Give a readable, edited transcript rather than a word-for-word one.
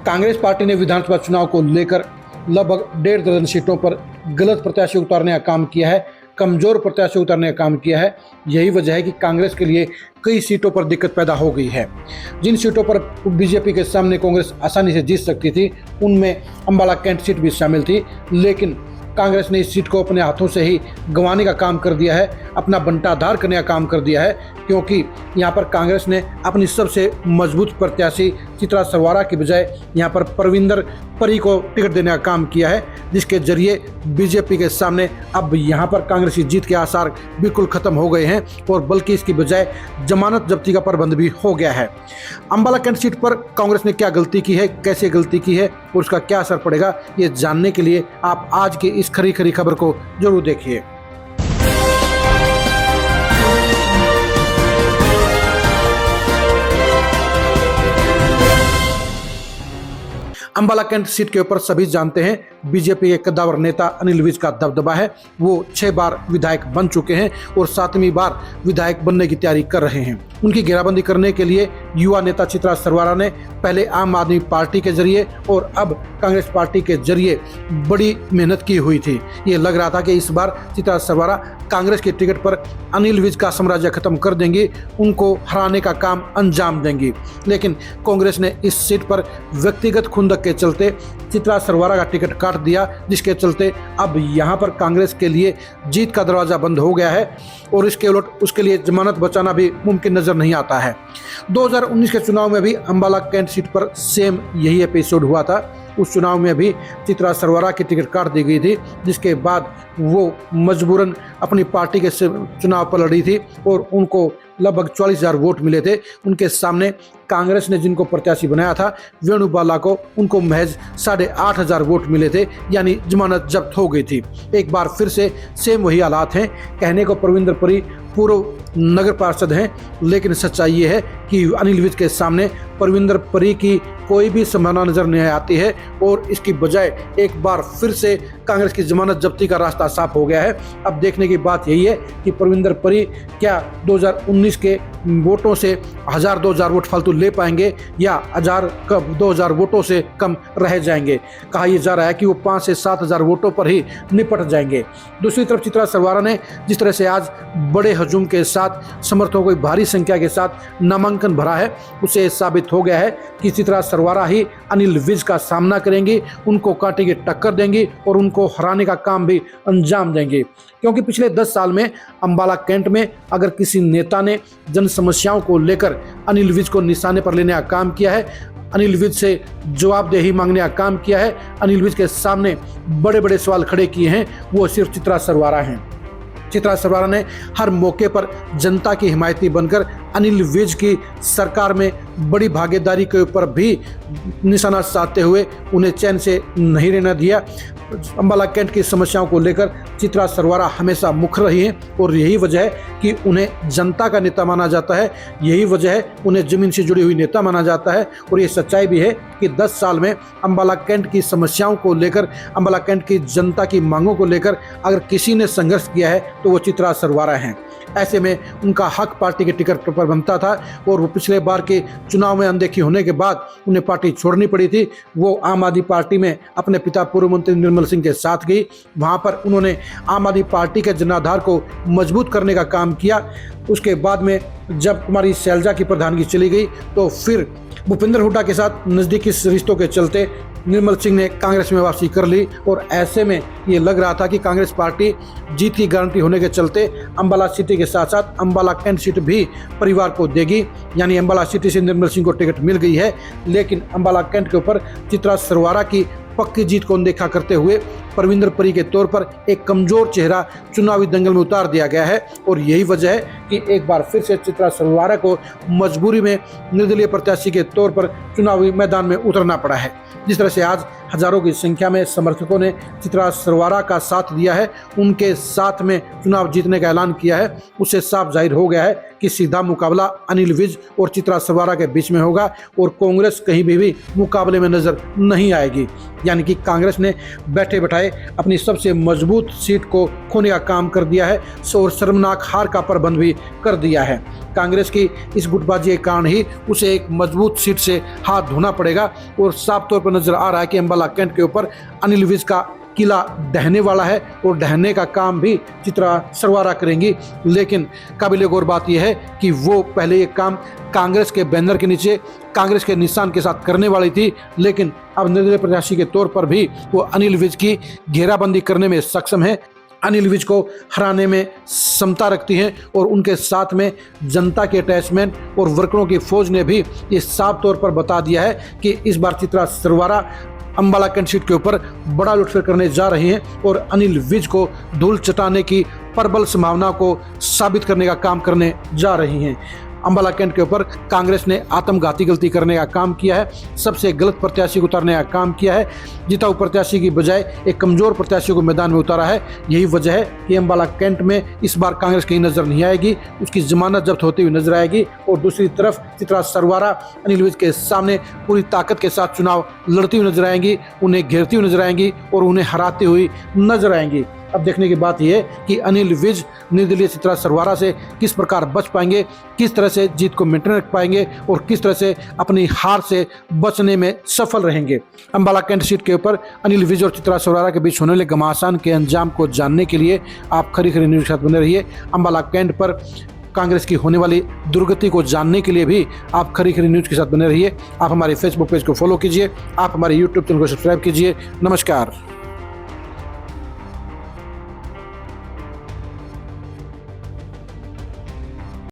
Congress party ने विधानसभा चुनाव को लेकर लगभग 1.5 दर्जन सीटों पर गलत प्रत्याशी उतारने का काम किया है, कमजोर प्रत्याशी उतारने का काम किया है। यही वजह है कि कांग्रेस के लिए कई सीटों पर दिक्कत पैदा हो गई है। जिन सीटों पर बीजेपी के सामने कांग्रेस आसानी से जीत सकती थी, उनमें अंबाला कैंट सीट भी शामिल थी, लेकिन कांग्रेस ने इस सीट को अपने हाथों से ही गंवाने का काम कर दिया है, अपना बंटाधार करने का काम कर दिया है, क्योंकि यहाँ पर कांग्रेस ने अपनी सबसे मजबूत प्रत्याशी चित्रा सरवारा की बजाय यहाँ पर परविंदर परी को टिकट देने का काम किया है, जिसके जरिए बीजेपी के सामने अब यहाँ पर कांग्रेस की जीत के आसार बिल्कुल खत्म हो गए हैं और बल्कि इसकी बजाय जमानत जब्ती का प्रबंध भी हो गया है। अंबाला कैंट सीट पर कांग्रेस ने क्या गलती की है, कैसे गलती की है और उसका क्या असर पड़ेगा, ये जानने के लिए आप आज की इस खरी खरी खबर को जरूर देखिए। अंबाला कैंट सीट के ऊपर सभी जानते हैं बीजेपी के कद्दावर नेता अनिल विज का दबदबा है। वो 6 बार विधायक बन चुके हैं और 7वीं बार विधायक बनने की तैयारी कर रहे हैं। उनकी घेराबंदी करने के लिए युवा नेता चित्रा सरवारा ने पहले आम आदमी पार्टी के जरिए और अब कांग्रेस पार्टी के जरिए बड़ी मेहनत की हुई थी। ये लग रहा था कि इस बार चित्रा सरवारा कांग्रेस के टिकट पर अनिल विज का साम्राज्य खत्म कर देंगी, उनको हराने का काम अंजाम देंगी, लेकिन कांग्रेस ने इस सीट पर व्यक्तिगत खुंदक के चलते चित्रा सरवारा का टिकट काट दिया, जिसके चलते अब यहाँ पर कांग्रेस के लिए जीत का दरवाजा बंद हो गया है और इसके उलट उसके लिए जमानत बचाना भी मुमकिन नजर नहीं आता है। 2019 के चुनाव में भी अंबाला कैंट सीट पर सेम यही एपिसोड हुआ था। उस चुनाव में भी चित्रा सरवारा की टिकट काट दी गई थी, जिसके बाद वो मजबूरन अपनी पार्टी के चुनाव पर लड़ी थी और उनको लगभग 44,000 वोट मिले थे। उनके सामने कांग्रेस ने जिनको प्रत्याशी बनाया था वेणुबाला को, उनको महज 8,500 वोट मिले थे, यानी जमानत जब्त हो गई थी। एक बार फिर से सेम वही हालात हैं। कहने को परविंदर परी पूर्व नगर पार्षद हैं, लेकिन सच्चाई ये है कि अनिल विज के सामने परविंदर परी की कोई भी संभावना नजर नहीं आती है और इसकी बजाय एक बार फिर से कांग्रेस की जमानत जब्ती का रास्ता साफ हो गया है। अब देखने की बात यही है कि परविंदर परी क्या 2019 के वोटों से 1,000-2,000 वोट फालतू ले पाएंगे या 2,000 वोटों से कम रह जाएंगे। कहा यह जा रहा है कि वो 5 से 7,000 वोटों पर ही निपट जाएंगे। दूसरी तरफ चित्रा सरवारा ने जिस तरह से आज बड़े हजूम के साथ समर्थकों की भारी संख्या के साथ नामांकन भरा है, उससे साबित हो गया है कि चित्रा सरवारा ही अनिल विज का सामना करेंगी, उनको कांटे की टक्कर देंगी और उनको हराने का काम भी अंजाम देंगे। क्योंकि पिछले 10 साल में अंबाला कैंट में अगर किसी नेता ने जन समस्याओं को लेकर अनिल विज को निशाने पर लेने का काम किया है, अनिल विज से जवाबदेही मांगने का काम किया है, अनिल विज के सामने बड़े बड़े सवाल खड़े किए हैं, वो सिर्फ चित्रा सरवारा हैं। चित्रा सरवारा ने हर मौके पर जनता की हिमायती बनकर अनिल विज की सरकार में बड़ी भागीदारी के ऊपर भी निशाना साधते हुए उन्हें चैन से नहीं रहने दिया। अंबाला कैंट की समस्याओं को लेकर चित्रा सरवारा हमेशा मुखर रही हैं और यही वजह है कि उन्हें जनता का नेता माना जाता है, यही वजह है उन्हें जमीन से जुड़ी हुई नेता माना जाता है। और ये सच्चाई भी है कि 10 साल में अंबाला कैंट की समस्याओं को लेकर, अंबाला कैंट की जनता की मांगों को लेकर अगर किसी ने संघर्ष किया है तो वो चित्रा सरवारा हैं। ऐसे में उनका हक पार्टी के टिकट पर बनता था और वो पिछले बार के चुनाव में अनदेखी होने के बाद उन्हें पार्टी छोड़नी पड़ी थी। वो आम आदमी पार्टी में अपने पिता पूर्व मंत्री निर्मल सिंह के साथ गई। वहां पर उन्होंने आम आदमी पार्टी के जनाधार को मजबूत करने का काम किया। उसके बाद में जब कुमारी शैलजा की प्रधानगी चली गई तो फिर भूपेंद्र हुड्डा के साथ नज़दीकी रिश्तों के चलते निर्मल सिंह ने कांग्रेस में वापसी कर ली और ऐसे में ये लग रहा था कि कांग्रेस पार्टी जीत की गारंटी होने के चलते अंबाला सिटी के साथ साथ अंबाला कैंट सीट भी परिवार को देगी, यानी अंबाला सिटी से निर्मल सिंह को टिकट मिल गई है। लेकिन अंबाला कैंट के ऊपर चित्रा सरवारा की पक्की जीत को अनदेखा करते हुए परविंदर परी के तौर पर एक कमजोर चेहरा चुनावी दंगल में उतार दिया गया है और यही वजह है कि एक बार फिर से चित्रा सरवारा को मजबूरी में निर्दलीय प्रत्याशी के तौर पर चुनावी मैदान में उतरना पड़ा है। जिस तरह से आज हजारों की संख्या में समर्थकों ने चित्रा सरवारा का साथ दिया है, उनके साथ में चुनाव जीतने का ऐलान किया है, उससे साफ जाहिर हो गया है कि सीधा मुकाबला अनिल विज और चित्रा सरवारा के बीच में होगा और कांग्रेस कहीं भी मुकाबले में नजर नहीं आएगी। यानी कि कांग्रेस ने बैठे बैठाए बजाय अपनी सबसे मजबूत सीट को खोने का काम कर दिया है और शर्मनाक हार का प्रबंध भी कर दिया है। कांग्रेस की इस गुटबाजी के कारण ही उसे एक मजबूत सीट से हाथ धोना पड़ेगा और साफ तौर पर नजर आ रहा है कि अंबाला कैंट के ऊपर अनिल विज का किला ढहने वाला है और ढहने का काम भी चित्रा सरवारा करेंगी। लेकिन काबिले गौर बात यह है कि वो पहले ये काम कांग्रेस के बैनर के नीचे कांग्रेस के निशान के साथ करने वाली थी, लेकिन अब निर्दलीय प्रत्याशी के तौर पर भी वो अनिल विज की घेराबंदी करने में सक्षम है, अनिल विज को हराने में क्षमता रखती हैं और उनके साथ में जनता के अटैचमेंट और वर्करों की फौज ने भी ये साफ तौर पर बता दिया है कि इस बार चित्रा सरवारा अंबाला कैंट सीट के ऊपर बड़ा लुटफेर करने जा रही हैं और अनिल विज को धूल चटाने की प्रबल संभावना को साबित करने का काम करने जा रही हैं। अंबाला कैंट के ऊपर कांग्रेस ने आत्मघाती गलती करने का काम किया है, सबसे गलत प्रत्याशी को उतारने का काम किया है, जीता हुआ प्रत्याशी की बजाय एक कमजोर प्रत्याशी को मैदान में उतारा है। यही वजह है कि अंबाला कैंट में इस बार कांग्रेस कहीं नजर नहीं आएगी, उसकी जमानत जब्त होती हुई नजर आएगी और दूसरी तरफ चित्रा सरवारा अनिल विज के सामने पूरी ताकत के साथ चुनाव लड़ती हुई नजर आएंगी, उन्हें घेरती हुई नजर आएंगी और उन्हें हराती हुई नजर आएंगी। अब देखने की बात यह है कि अनिल विज निर्दलीय चित्रा सरवारा से किस प्रकार बच पाएंगे, किस तरह से जीत को मेंटेन रख पाएंगे और किस तरह से अपनी हार से बचने में सफल रहेंगे। अंबाला कैंट सीट के ऊपर अनिल विज और चित्रा सरवारा के बीच होने वाले घमासान के अंजाम को जानने के लिए आप खरी खरी न्यूज़ के साथ बने रहिए। अंबाला कैंट पर कांग्रेस की होने वाली दुर्गति को जानने के लिए भी आप खरी खरी न्यूज़ के साथ बने रहिए। आप हमारे फेसबुक पेज को फॉलो कीजिए, आप हमारे यूट्यूब चैनल को सब्सक्राइब कीजिए। नमस्कार।